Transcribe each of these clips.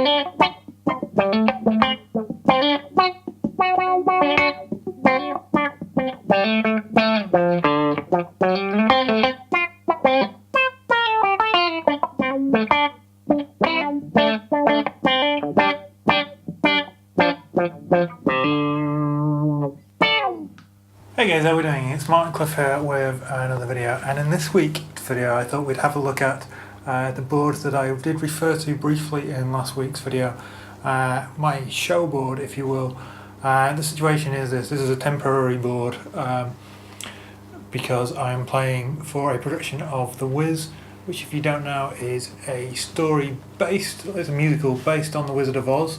Hey guys, how are we doing? It's Martin Cliffe here with another video, and in this week's video I thought we'd have a look at the board that I did refer to briefly in last week's video, my show board if you will. The situation is this is a temporary board because I'm playing for a production of The Wiz, which if you don't know is a story based, it's a musical based on The Wizard of Oz,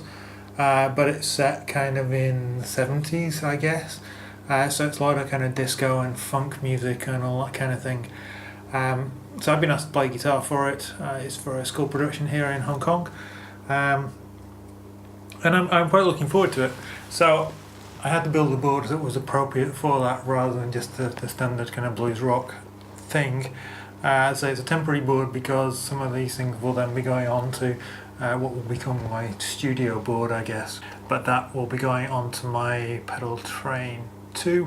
but it's set kind of in the 70s I guess. So it's a lot of kind of disco and funk music and all that kind of thing. So I've been asked to play guitar for it. It's for a school production here in Hong Kong. And I'm quite looking forward to it. So I had to build a board that was appropriate for that rather than just the standard kind of blues rock thing. So it's a temporary board because some of these things will then be going on to what will become my studio board I guess. But that will be going on to my pedal train 2,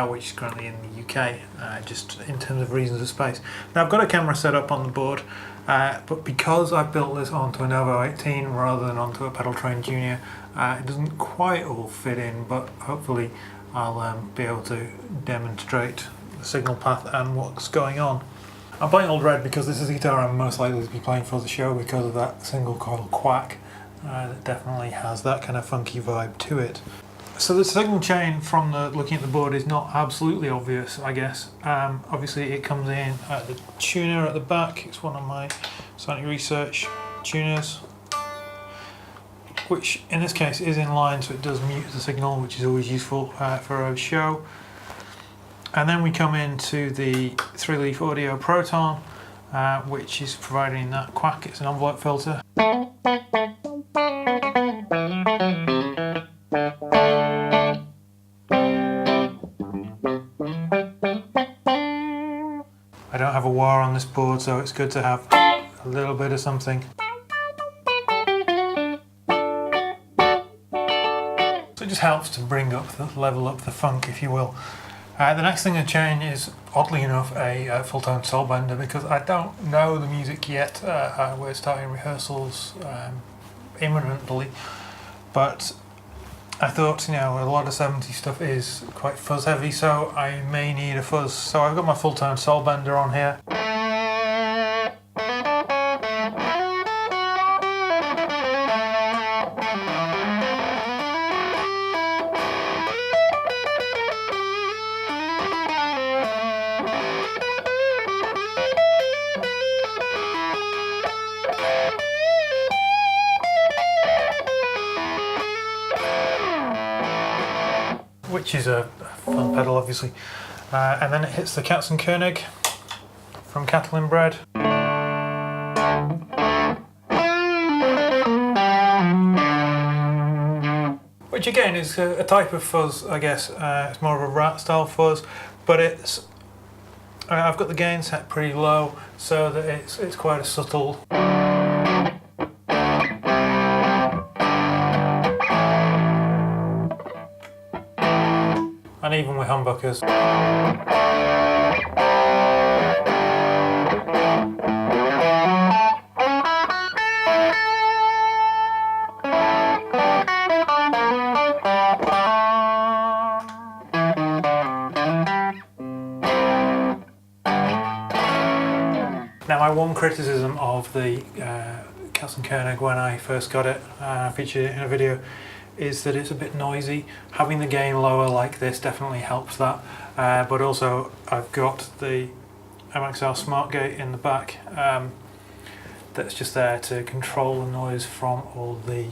which is currently in the UK, just in terms of reasons of space. Now I've got a camera set up on the board, but because I've built this onto a Novo 18 rather than onto a Pedal Train Junior, it doesn't quite all fit in, but hopefully I'll be able to demonstrate the signal path and what's going on. I'm playing Old Red because this is the guitar I'm most likely to be playing for the show because of that single coil quack that definitely has that kind of funky vibe to it. So the signal chain from looking at the board is not absolutely obvious, I guess. Obviously it comes in at the tuner at the back. It's one of my Sonic Research tuners, which in this case is in line, so it does mute the signal, which is always useful for a show. And then we come into the 3-leaf audio Proton, which is providing that quack. It's an envelope filter. I don't have a wah on this board, so it's good to have a little bit of something. So it just helps to bring up level up the funk, if you will. The next thing to change is, oddly enough, a full-tone soul bender because I don't know the music yet. We're starting rehearsals imminently, but I thought, you know, a lot of 70s stuff is quite fuzz heavy, so I may need a fuzz. So I've got my full-tone soul bender on here. Which is a fun pedal obviously, and then it hits the Katzenkönig from Cattle and Bread, which again is a type of fuzz I guess. It's more of a rat style fuzz, but it's I've got the gain set pretty low so that it's quite a subtle. And even with humbuckers. Now my one criticism of the Katzenkönig when I first got it, I featured it in a video, is that it's a bit noisy. Having the gain lower like this definitely helps that, but also I've got the MXR Smart Gate in the back that's just there to control the noise from all the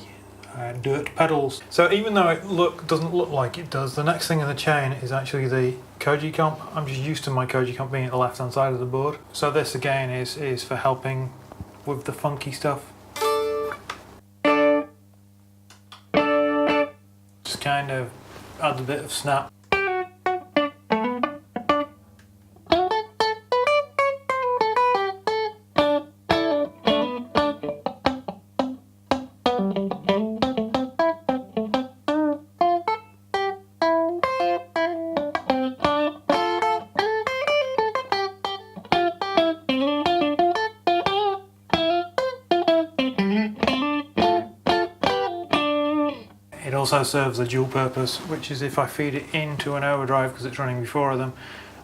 dirt pedals. So even though it doesn't look like it does, the next thing in the chain is actually the Koji comp. I'm just used to my Koji comp being at the left hand side of the board. So this again is for helping with the funky stuff. Just kind of adds a bit of snap. also serves a dual purpose, which is if I feed it into an overdrive because it's running before them,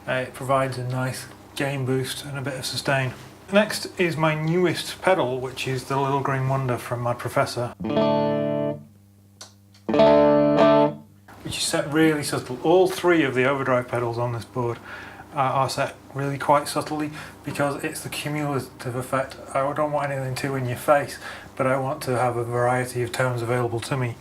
it provides a nice gain boost and a bit of sustain. Next is my newest pedal, which is the Little Green Wonder from my Professor, which is set really subtle. All three of the overdrive pedals on this board are set really quite subtly because it's the cumulative effect. I don't want anything too in your face, but I want to have a variety of tones available to me.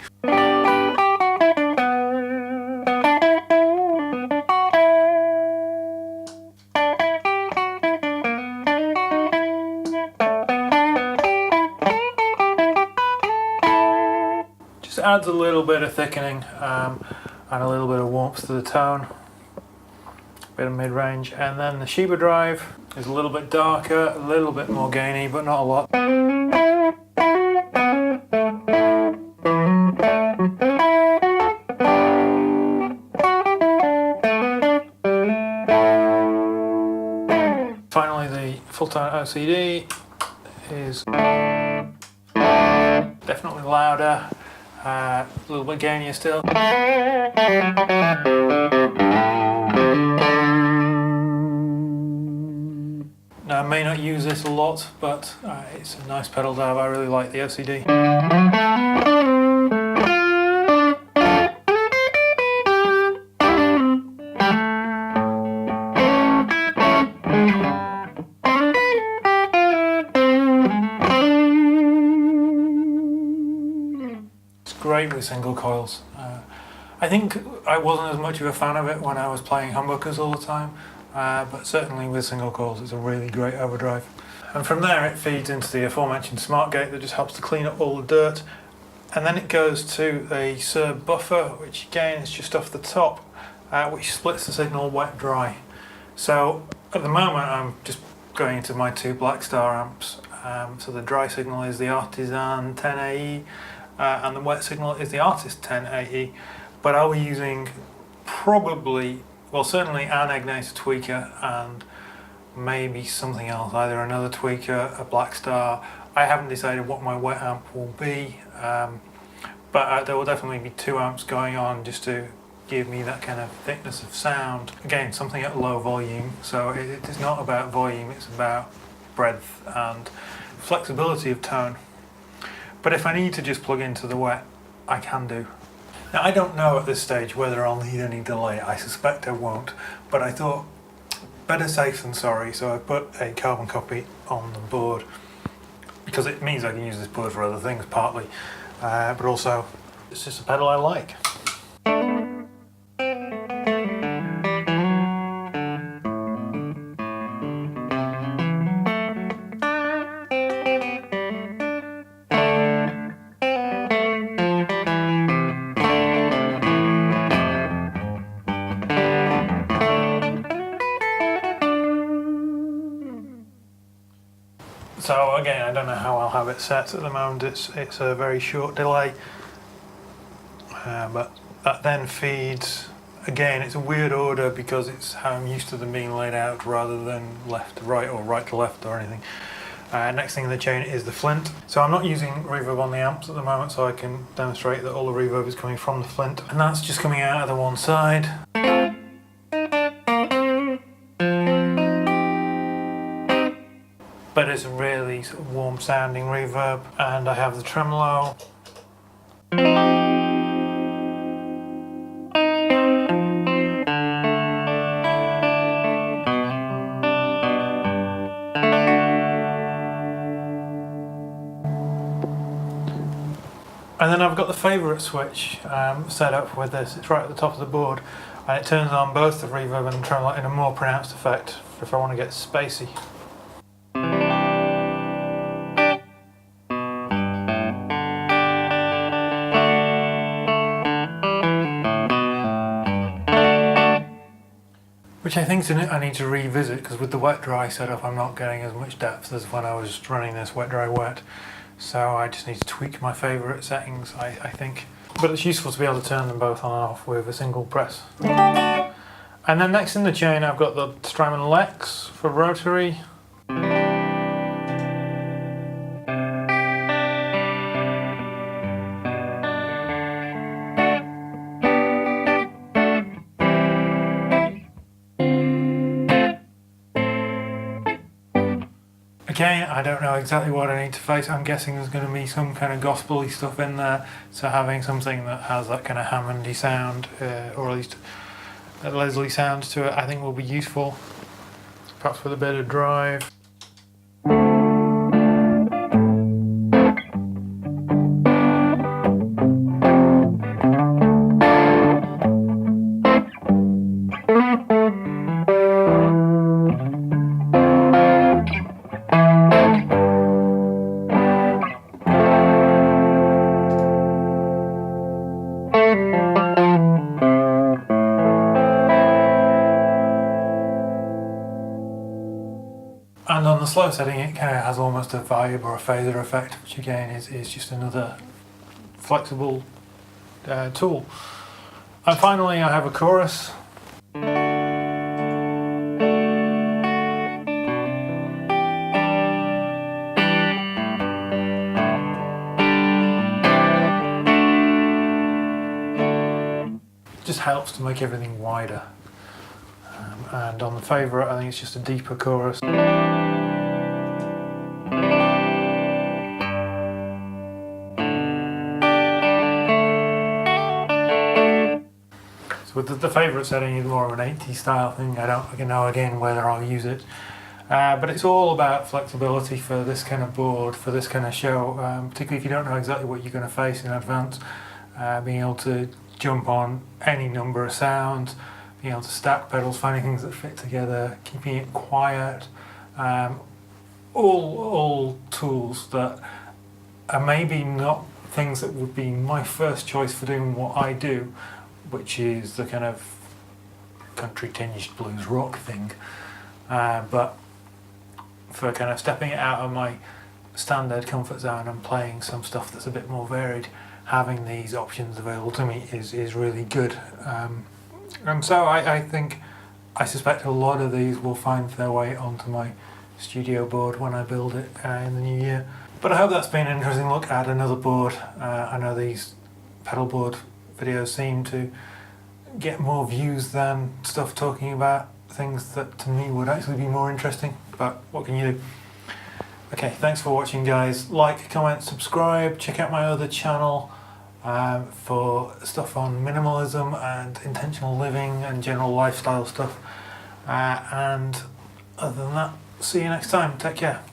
Adds a little bit of thickening and a little bit of warmth to the tone, a bit of mid-range. And then the Sheba drive is a little bit darker, a little bit more gainy, but not a lot. Finally, the full-tone OCD is definitely louder. A little bit gainier still. Now, I may not use this a lot, but it's a nice pedal to have. I really like the OCD. Great with single coils. I think I wasn't as much of a fan of it when I was playing humbuckers all the time, but certainly with single coils it's a really great overdrive. And from there it feeds into the aforementioned smart gate that just helps to clean up all the dirt, and then it goes to a sub buffer, which again is just off the top, which splits the signal wet dry. So at the moment I'm just going into my two Black Star amps. So the dry signal is the Artisan 10AE, and the wet signal is the Artist 10AE, but I'll be using probably, well, certainly an Egnator tweaker and maybe something else, either another tweaker, a Black Star. I haven't decided what my wet amp will be, but there will definitely be two amps going on just to give me that kind of thickness of sound. Again, something at low volume, so it is not about volume, it's about breadth and flexibility of tone. But if I need to just plug into the wet, I can do. Now, I don't know at this stage whether I'll need any delay. I suspect I won't, but I thought better safe than sorry, so I put a carbon copy on the board because it means I can use this board for other things partly, but also it's just a pedal I like. So again, I don't know how I'll have it set at the moment. It's a very short delay, but that then feeds. Again, it's a weird order because it's how I'm used to them being laid out rather than left to right or right to left or anything. Next thing in the chain is the Flint. So I'm not using reverb on the amps at the moment, so I can demonstrate that all the reverb is coming from the Flint, and that's just coming out of the one side. But it's a really sort of warm sounding reverb, and I have the tremolo. And then I've got the favourite switch set up with this. It's right at the top of the board, and it turns on both the reverb and the tremolo in a more pronounced effect if I want to get spacey. Which I think I need to revisit, because with the wet dry setup I'm not getting as much depth as when I was running this wet dry wet. So I just need to tweak my favourite settings, I think. But it's useful to be able to turn them both on and off with a single press. And then next in the chain I've got the Strymon Lex for rotary. Again, I don't know exactly what I need to face. I'm guessing there's going to be some kind of gospel-y stuff in there, so having something that has that kind of Hammondy sound, or at least a Leslie sound to it, I think will be useful, perhaps with a bit of drive. And on the slow setting, it kind of has almost a vibe or a phaser effect, which again is just another flexible tool. And finally, I have a chorus. Just helps to make everything wider. And on the favourite, I think it's just a deeper chorus. So with the favourite setting is more of an 80s style thing. I don't know again whether I'll use it. But it's all about flexibility for this kind of board, for this kind of show, particularly if you don't know exactly what you're going to face in advance. Being able to jump on any number of sounds, being able to stack pedals, finding things that fit together, keeping it quiet, all tools that are maybe not things that would be my first choice for doing what I do, which is the kind of country tinged blues rock thing, but for kind of stepping it out of my standard comfort zone and playing some stuff that's a bit more varied, having these options available to me is really good. And so I suspect a lot of these will find their way onto my studio board when I build it in the new year. But I hope that's been an interesting look at another board. I know these pedalboard videos seem to get more views than stuff talking about things that to me would actually be more interesting, but what can you do? Okay, thanks for watching guys. Like, comment, subscribe, check out my other channel for stuff on minimalism and intentional living and general lifestyle stuff. And other than that, see you next time. Take care.